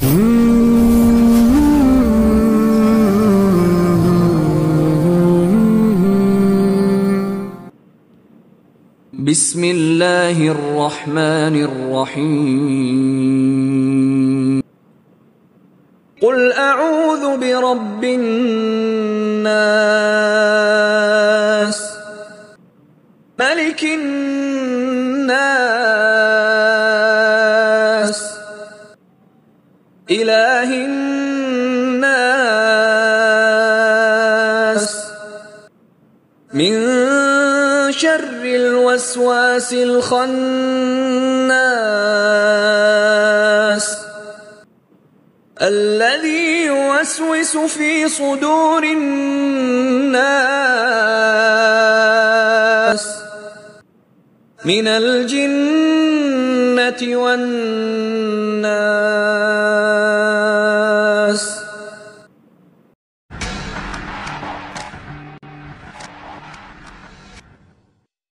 بسم الله الرحمن الرحيم. قل أعوذ برب الناس، ملك الناس، إله الناس، من شر الوسواس الخناس، الذي يوسوس في صدور الناس من الجنة والناس.